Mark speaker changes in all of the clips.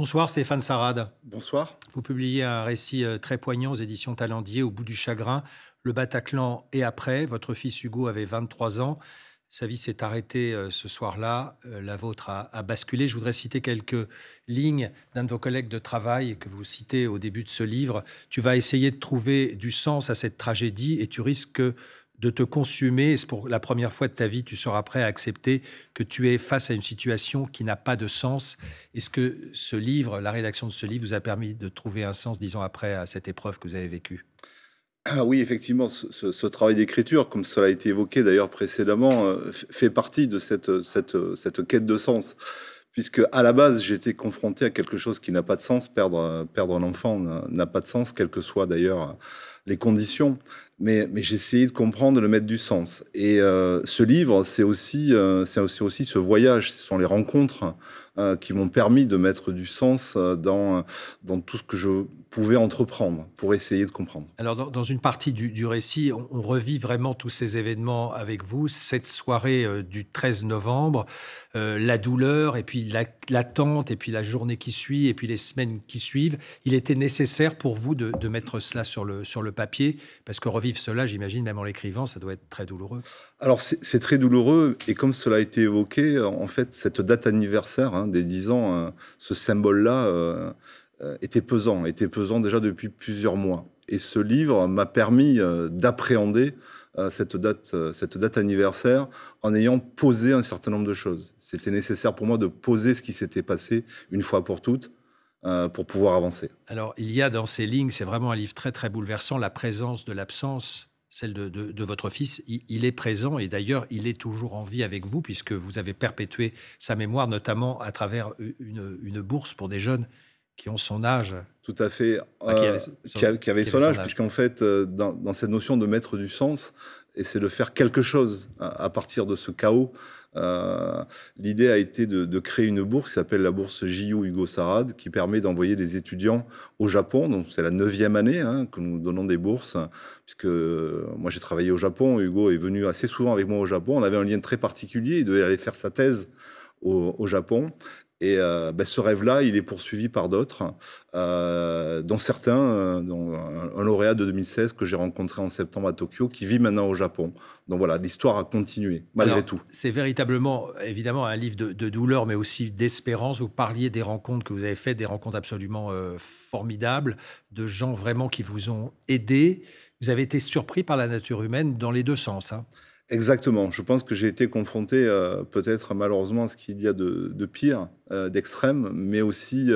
Speaker 1: Bonsoir Stéphane Sarade.
Speaker 2: Bonsoir.
Speaker 1: Vous publiez un récit très poignant aux éditions Talendier, Au bout du chagrin, Le Bataclan et après. Votre fils Hugo avait 23 ans. Sa vie s'est arrêtée ce soir-là. La vôtre a basculé. Je voudrais citer quelques lignes d'un de vos collègues de travail que vous citez au début de ce livre. Tu vas essayer de trouver du sens à cette tragédie et tu risques de te consumer. C'est pour la première fois de ta vie, tu seras prêt à accepter que tu es face à une situation qui n'a pas de sens. Est-ce que ce livre, la rédaction de ce livre, vous a permis de trouver un sens 10 ans après à cette épreuve que vous avez vécue?
Speaker 2: Ah oui, effectivement, ce travail d'écriture, comme cela a été évoqué d'ailleurs précédemment, fait partie de cette quête de sens. Puisque à la base, j'étais confronté à quelque chose qui n'a pas de sens. Perdre un enfant n'a pas de sens, quelles que soient d'ailleurs les conditions. Mais j'ai essayé de comprendre, de le mettre du sens. Et ce livre, c'est aussi ce voyage. Ce sont les rencontres qui m'ont permis de mettre du sens dans tout ce que je pouvais entreprendre pour essayer de comprendre.
Speaker 1: Alors, dans une partie du récit, on revit vraiment tous ces événements avec vous. Cette soirée du 13 novembre, la douleur, et puis l'attente, et puis la journée qui suit, et puis les semaines qui suivent. Il était nécessaire pour vous de mettre cela sur le papier, parce que revivre cela, j'imagine, même en l'écrivant, ça doit être très douloureux.
Speaker 2: Alors, c'est très douloureux, et comme cela a été évoqué, en fait, cette date anniversaire des 10 ans, ce symbole-là était pesant déjà depuis plusieurs mois. Et ce livre m'a permis d'appréhender cette date anniversaire en ayant posé un certain nombre de choses. C'était nécessaire pour moi de poser ce qui s'était passé une fois pour toutes pour pouvoir avancer.
Speaker 1: Alors, il y a dans ces lignes, c'est vraiment un livre très, très bouleversant, la présence de l'absence, celle de votre fils. Il est présent et d'ailleurs, il est toujours en vie avec vous puisque vous avez perpétué sa mémoire, notamment à travers une bourse pour des jeunes qui ont son âge.
Speaker 2: Tout à fait, qui avait son âge, puisqu'en fait, dans cette notion de mettre du sens, et c'est de faire quelque chose à partir de ce chaos. L'idée a été de créer une bourse qui s'appelle la bourse JU Hugo Sarade, qui permet d'envoyer des étudiants au Japon. Donc c'est la 9e année que nous donnons des bourses, puisque moi j'ai travaillé au Japon, Hugo est venu assez souvent avec moi au Japon. On avait un lien très particulier, il devait aller faire sa thèse au Japon. Et ce rêve-là, il est poursuivi par d'autres, dont certains, dont un lauréat de 2016 que j'ai rencontré en septembre à Tokyo, qui vit maintenant au Japon. Donc voilà, l'histoire a continué, malgré tout.
Speaker 1: C'est véritablement, évidemment, un livre de douleur, mais aussi d'espérance. Vous parliez des rencontres que vous avez faites, des rencontres absolument formidables, de gens vraiment qui vous ont aidé. Vous avez été surpris par la nature humaine dans les deux sens, hein.
Speaker 2: Exactement. Je pense que j'ai été confronté peut-être malheureusement à ce qu'il y a de pire, d'extrême, mais aussi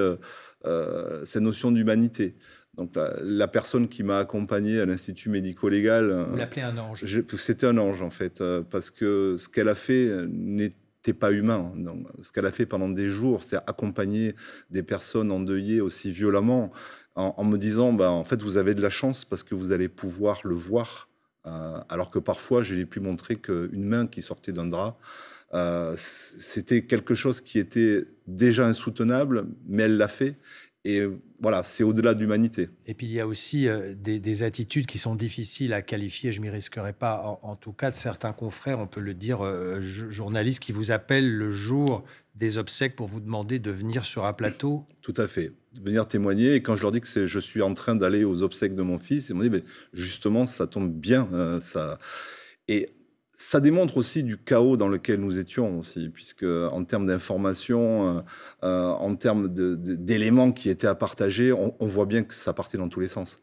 Speaker 2: cette notion d'humanité. Donc la personne qui m'a accompagné à l'Institut médico-légal...
Speaker 1: Vous l'appelez un ange.
Speaker 2: C'était un ange en fait, parce que ce qu'elle a fait n'était pas humain. Donc, ce qu'elle a fait pendant des jours, c'est accompagner des personnes endeuillées aussi violemment en me disant, en fait, vous avez de la chance parce que vous allez pouvoir le voir. Alors que parfois, je n'ai pu montrer qu'une main qui sortait d'un drap. C'était quelque chose qui était déjà insoutenable, mais elle l'a fait. Et voilà, c'est au-delà de l'humanité.
Speaker 1: Et puis, il y a aussi des attitudes qui sont difficiles à qualifier. Je ne m'y risquerai pas. En tout cas, de certains confrères, on peut le dire, journalistes qui vous appellent le jour des obsèques pour vous demander de venir sur un plateau.
Speaker 2: Tout à fait. Venir témoigner. Et quand je leur dis que je suis en train d'aller aux obsèques de mon fils, ils m'ont dit, justement, ça tombe bien. Et ça démontre aussi du chaos dans lequel nous étions aussi, puisque en termes d'information, en termes d'éléments qui étaient à partager, on voit bien que ça partait dans tous les sens.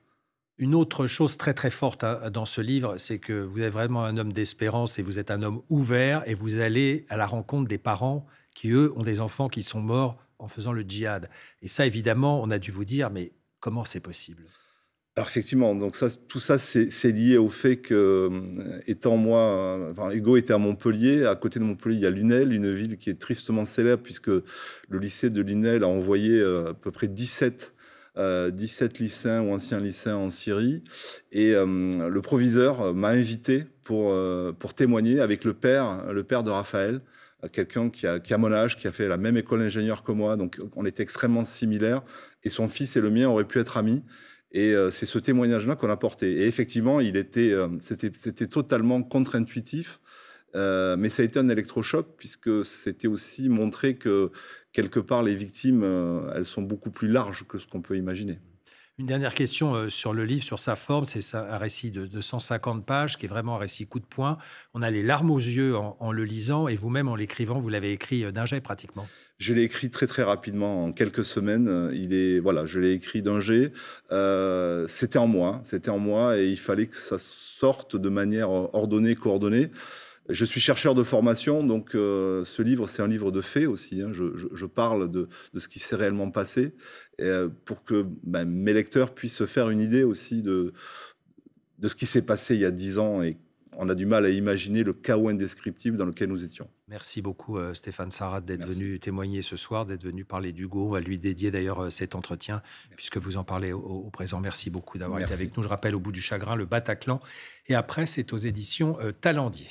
Speaker 1: Une autre chose très très forte dans ce livre, c'est que vous êtes vraiment un homme d'espérance et vous êtes un homme ouvert et vous allez à la rencontre des parents qui, eux, ont des enfants qui sont morts en faisant le djihad. Et ça, évidemment, on a dû vous dire, mais comment c'est possible ?
Speaker 2: Alors effectivement, donc tout ça, c'est lié au fait que, étant moi, Hugo était à Montpellier. À côté de Montpellier, il y a Lunel, une ville qui est tristement célèbre puisque le lycée de Lunel a envoyé à peu près 17 lycéens ou anciens lycéens en Syrie. Et le proviseur m'a invité pour témoigner avec le père de Raphaël, quelqu'un qui a mon âge, qui a fait la même école d'ingénieur que moi. Donc on était extrêmement similaires. Et son fils et le mien auraient pu être amis. Et c'est ce témoignage-là qu'on a porté. Et effectivement, c'était totalement contre-intuitif. Mais ça a été un électrochoc, puisque c'était aussi montrer que, quelque part, les victimes, elles sont beaucoup plus larges que ce qu'on peut imaginer.
Speaker 1: Une dernière question sur le livre, sur sa forme. C'est un récit de 150 pages, qui est vraiment un récit coup de poing. On a les larmes aux yeux en le lisant, et vous-même, en l'écrivant, vous l'avez écrit d'un jet pratiquement.
Speaker 2: Je l'ai écrit très très rapidement, en quelques semaines. Je l'ai écrit d'un jet. C'était en moi, et il fallait que ça sorte de manière ordonnée, coordonnée. Je suis chercheur de formation, donc ce livre, c'est un livre de faits aussi. Hein. Je parle de ce qui s'est réellement passé, pour que mes lecteurs puissent se faire une idée aussi de ce qui s'est passé il y a 10 ans, et on a du mal à imaginer le chaos indescriptible dans lequel nous étions.
Speaker 1: Merci beaucoup Stéphane Sarade d'être venu témoigner ce soir, d'être venu parler d'Hugo. On va lui dédier d'ailleurs cet entretien, puisque vous en parlez au présent. Merci beaucoup d'avoir été avec nous. Je rappelle, Au bout du chagrin, le Bataclan. Et après, c'est aux éditions Talendier.